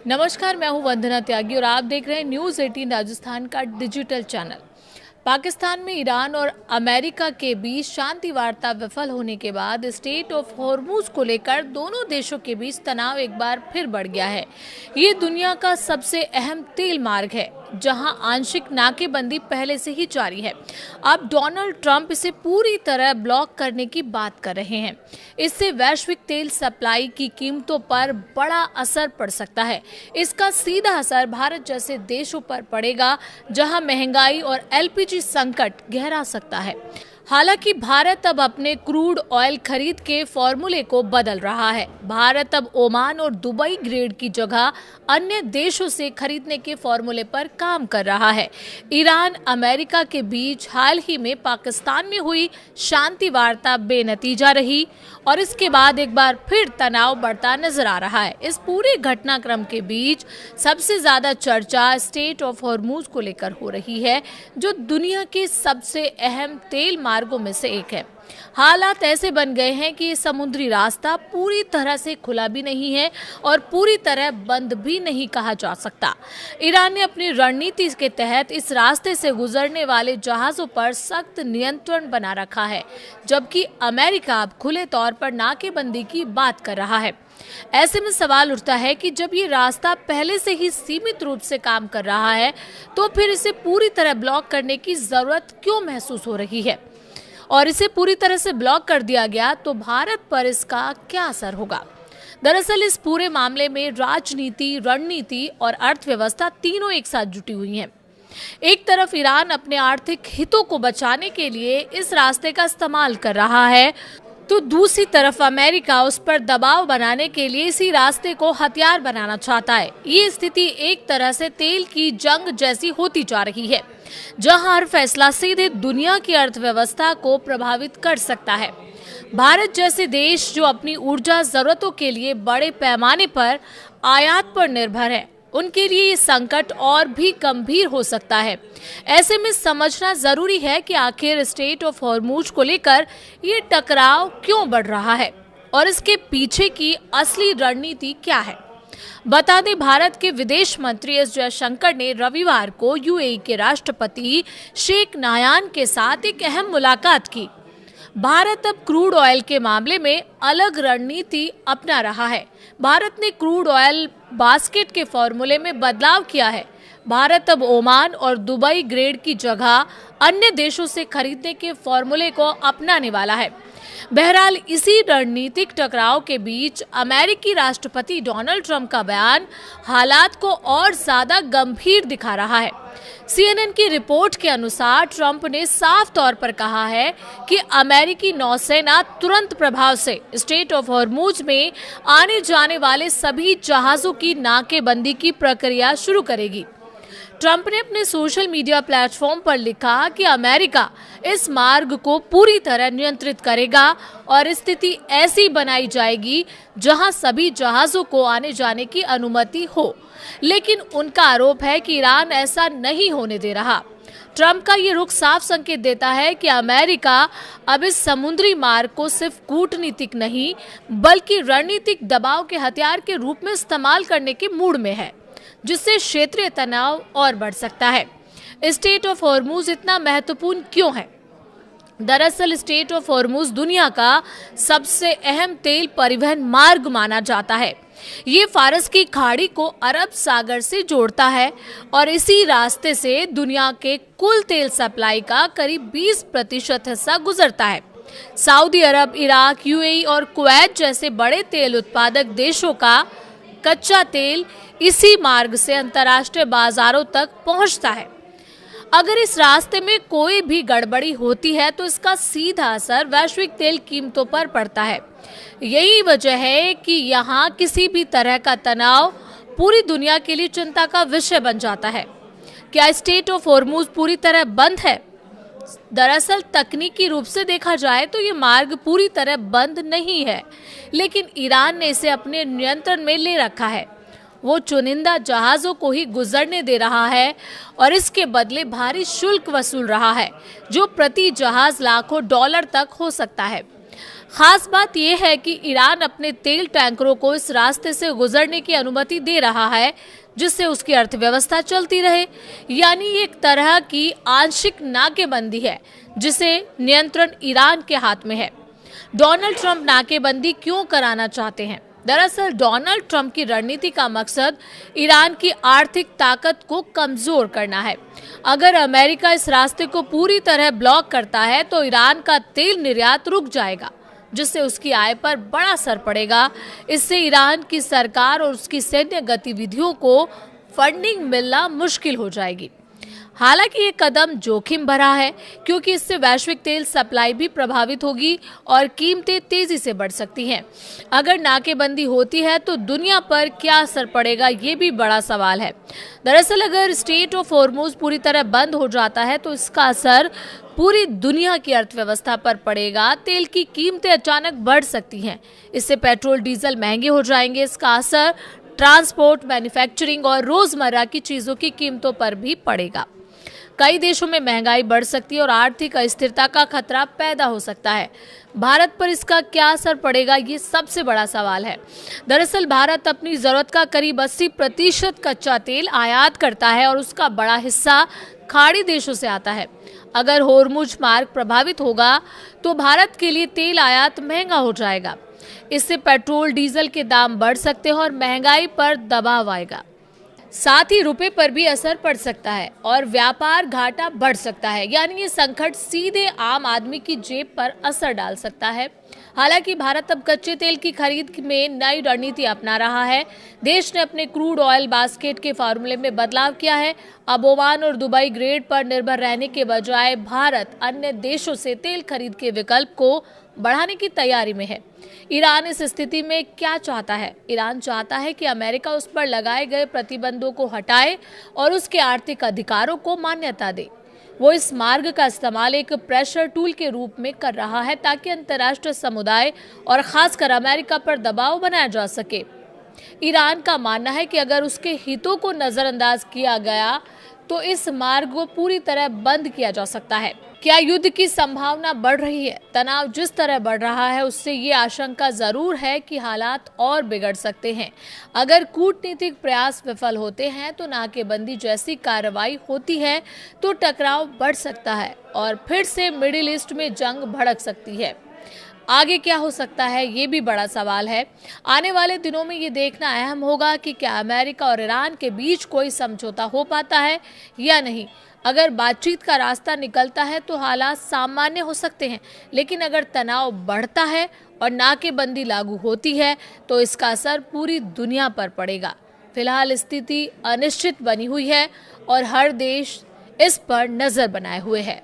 नमस्कार, मैं हूं वंदना त्यागी और आप देख रहे हैं न्यूज़ 18 राजस्थान का डिजिटल चैनल। पाकिस्तान में ईरान और अमेरिका के बीच शांति वार्ता विफल होने के बाद स्टेट ऑफ हॉर्मुज को लेकर दोनों देशों के बीच तनाव एक बार फिर बढ़ गया है। ये दुनिया का सबसे अहम तेल मार्ग है, जहां आंशिक नाकेबंदी पहले से ही जारी है। अब डोनाल्ड ट्रंप इसे पूरी तरह ब्लॉक करने की बात कर रहे हैं। इससे वैश्विक तेल सप्लाई की कीमतों पर बड़ा असर पड़ सकता है। इसका सीधा असर भारत जैसे देशों पर पड़ेगा, जहां महंगाई और एलपीजी संकट गहरा सकता है। हालांकि भारत अब अपने क्रूड ऑयल खरीद के फॉर्मूले को बदल रहा है। भारत अब ओमान और दुबई ग्रेड की जगह अन्य देशों से खरीदने के फॉर्मूले पर काम कर रहा है। ईरान अमेरिका के बीच हाल ही में पाकिस्तान में हुई शांति वार्ता बेनतीजा रही और इसके बाद एक बार फिर तनाव बढ़ता नजर आ रहा है। इस पूरे घटनाक्रम के बीच सबसे ज्यादा चर्चा स्टेट ऑफ हॉर्मुज को लेकर हो रही है, जो दुनिया के सबसे अहम तेल मार्गों में से एक है। हालात ऐसे बन गए हैं कि ये समुद्री रास्ता पूरी तरह से खुला भी नहीं है और पूरी तरह बंद भी नहीं कहा जा सकता। ईरान ने अपनी रणनीति के तहत इस रास्ते से गुजरने वाले जहाजों पर सख्त नियंत्रण बना रखा है, जबकि अमेरिका अब खुले तौर पर नाकेबंदी की बात कर रहा है। ऐसे में सवाल उठता है कि जब ये रास्ता पहले से ही सीमित रूप से काम कर रहा है, तो फिर इसे पूरी तरह ब्लॉक करने की जरूरत क्यों महसूस हो रही है? और इसे पूरी तरह से ब्लॉक कर दिया गया तो भारत पर इसका क्या असर होगा? दरअसल इस पूरे मामले में राजनीति, रणनीति और अर्थव्यवस्था तीनों एक साथ जुटी हुई हैं। एक तरफ ईरान अपने आर्थिक हितों को बचाने के लिए इस रास्ते का इस्तेमाल कर रहा है, तो दूसरी तरफ अमेरिका उस पर दबाव बनाने के लिए इसी रास्ते को हथियार बनाना चाहता है। ये स्थिति एक तरह से तेल की जंग जैसी होती जा रही है, जहां हर फैसला सीधे दुनिया की अर्थव्यवस्था को प्रभावित कर सकता है। भारत जैसे देश जो अपनी ऊर्जा जरूरतों के लिए बड़े पैमाने पर आयात पर निर्भर है, उनके लिए ये संकट और भी गंभीर हो सकता है। ऐसे में समझना जरूरी है कि आखिर स्टेट ऑफ हॉर्मुज को लेकर ये टकराव क्यों बढ़ रहा है और इसके पीछे की असली रणनीति क्या है। बता दें, भारत के विदेश मंत्री एस जयशंकर ने रविवार को यूएई के राष्ट्रपति शेख नायान के साथ एक अहम मुलाकात की। भारत अब क्रूड ऑयल के मामले में अलग रणनीति अपना रहा है। भारत ने क्रूड ऑयल बास्केट के फॉर्मूले में बदलाव किया है। भारत अब ओमान और दुबई ग्रेड की जगह अन्य देशों से खरीदने के फॉर्मूले को अपनाने वाला है। बहरहाल इसी रणनीतिक टकराव के बीच अमेरिकी राष्ट्रपति डोनाल्ड ट्रंप का बयान हालात को और ज्यादा गंभीर दिखा रहा है। CNN की रिपोर्ट के अनुसार ट्रंप ने साफ तौर पर कहा है कि अमेरिकी नौसेना तुरंत प्रभाव से स्टेट ऑफ हॉर्मुज में आने जाने वाले सभी जहाजों की नाकेबंदी की प्रक्रिया शुरू करेगी। ट्रंप ने अपने सोशल मीडिया प्लेटफॉर्म पर लिखा कि अमेरिका इस मार्ग को पूरी तरह नियंत्रित करेगा और स्थिति ऐसी बनाई जाएगी जहां सभी जहाजों को आने जाने की अनुमति हो। लेकिन उनका आरोप है कि ईरान ऐसा नहीं होने दे रहा। ट्रंप का ये रुख साफ संकेत देता है कि अमेरिका अब इस समुद्री मार्ग को सिर्फ कूटनीतिक नहीं, बल्कि रणनीतिक दबाव के हथियार के रूप में इस्तेमाल करने के मूड में है, जिससे क्षेत्रीय तनाव और बढ़ सकता है। स्टेट ऑफ हॉर्मुज इतना महत्वपूर्ण क्यों है? दरअसल स्टेट ऑफ हॉर्मुज दुनिया का सबसे अहम तेल परिवहन मार्ग माना जाता है। ये फारस की खाड़ी को अरब सागर से जोड़ता है और इसी रास्ते से दुनिया के कुल तेल सप्लाई का करीब 20% हिस्सा गुजरता है। सऊदी अरब, इराक, यूएई और कुवैत जैसे बड़े तेल उत्पादक देशों का कच्चा तेल इसी मार्ग से अंतर्राष्ट्रीय बाजारों तक पहुंचता है। अगर इस रास्ते में कोई भी गड़बड़ी होती है तो इसका सीधा असर वैश्विक तेल कीमतों पर पड़ता है। यही वजह है कि यहाँ किसी भी तरह का तनाव पूरी दुनिया के लिए चिंता का विषय बन जाता है। क्या स्टेट ऑफ हॉर्मुज पूरी तरह बंद है? दरअसल तकनीकी रूप से देखा जाए तो ये मार्ग पूरी तरह बंद नहीं है, लेकिन ईरान ने इसे अपने नियंत्रण में ले रखा है। वो चुनिंदा जहाजों को ही गुजरने दे रहा है और इसके बदले भारी शुल्क वसूल रहा है, जो प्रति जहाज लाखों डॉलर तक हो सकता है। खास बात यह है कि ईरान अपने तेल टैंकरों को इस रास्ते से गुजरने की अनुमति दे रहा है, जिससे उसकी अर्थव्यवस्था चलती रहे। यानी एक तरह की आंशिक नाकेबंदी है, जिसे नियंत्रण ईरान के हाथ में है। डोनाल्ड ट्रंप नाकेबंदी क्यों कराना चाहते हैं? दरअसल डोनाल्ड ट्रंप की रणनीति का मकसद ईरान की आर्थिक ताकत को कमजोर करना है। अगर अमेरिका इस रास्ते को पूरी तरह ब्लॉक करता है तो ईरान का तेल निर्यात रुक जाएगा, जिससे उसकी आय पर बड़ा असर पड़ेगा। इससे ईरान की सरकार और उसकी सैन्य गतिविधियों को फंडिंग मिलना मुश्किल हो जाएगी। हालांकि ये कदम जोखिम भरा है, क्योंकि इससे वैश्विक तेल सप्लाई भी प्रभावित होगी और कीमतें तेजी से बढ़ सकती हैं। अगर नाकेबंदी होती है तो दुनिया पर क्या असर पड़ेगा, ये भी बड़ा सवाल है। दरअसल अगर स्ट्रेट ऑफ हॉर्मुज पूरी तरह बंद हो जाता है तो इसका असर पूरी दुनिया की अर्थव्यवस्था पर पड़ेगा। तेल की कीमतें अचानक बढ़ सकती हैं, इससे पेट्रोल डीजल महंगे हो जाएंगे। इसका असर ट्रांसपोर्ट, मैन्युफैक्चरिंग और रोजमर्रा की चीजों की कीमतों पर भी पड़ेगा। कई देशों में महंगाई बढ़ सकती है और आर्थिक अस्थिरता का खतरा पैदा हो सकता है। भारत पर इसका क्या असर पड़ेगा, ये सबसे बड़ा सवाल है। दरअसल भारत अपनी जरूरत का करीब 80% कच्चा तेल आयात करता है और उसका बड़ा हिस्सा खाड़ी देशों से आता है। अगर होर्मुज मार्ग प्रभावित होगा तो भारत के लिए तेल आयात महंगा हो जाएगा। इससे पेट्रोल डीजल के दाम बढ़ सकते हैं और महंगाई पर दबाव आएगा। साथ ही रुपए पर भी असर पड़ सकता है और व्यापार घाटा बढ़ सकता है। यानी ये संकट सीधे आम आदमी की जेब पर असर डाल सकता है। हालांकि भारत अब कच्चे तेल की खरीद में नई रणनीति अपना रहा है। देश ने अपने क्रूड ऑयल बास्केट के फॉर्मूले में बदलाव किया है। अब ओमान और दुबई ग्रेड पर निर्भर रहने के बजाय भारत अन्य देशों से तेल खरीद के विकल्प को बढ़ाने की तैयारी में है। ईरान इस स्थिति में क्या चाहता है? ईरान चाहता है कि अमेरिका उस पर लगाए गए प्रतिबंधों को हटाए और उसके आर्थिक अधिकारों को मान्यता दे। वो इस मार्ग का इस्तेमाल एक प्रेशर टूल के रूप में कर रहा है, ताकि अंतर्राष्ट्रीय समुदाय और खासकर अमेरिका पर दबाव बनाया जा सके। ईरान का मानना है कि अगर उसके हितों को नजरअंदाज किया गया तो इस मार्ग को पूरी तरह बंद किया जा सकता है। क्या युद्ध की संभावना बढ़ रही है? तनाव जिस तरह बढ़ रहा है उससे ये आशंका जरूर है कि हालात और बिगड़ सकते हैं। अगर कूटनीतिक प्रयास विफल होते हैं तो नाकेबंदी जैसी कार्रवाई होती है तो टकराव बढ़ सकता है और फिर से मिडिल ईस्ट में जंग भड़क सकती है। आगे क्या हो सकता है, ये भी बड़ा सवाल है। आने वाले दिनों में ये देखना अहम होगा कि क्या अमेरिका और ईरान के बीच कोई समझौता हो पाता है या नहीं। अगर बातचीत का रास्ता निकलता है तो हालात सामान्य हो सकते हैं, लेकिन अगर तनाव बढ़ता है और नाकेबंदी लागू होती है तो इसका असर पूरी दुनिया पर पड़ेगा। फिलहाल स्थिति अनिश्चित बनी हुई है और हर देश इस पर नजर बनाए हुए है।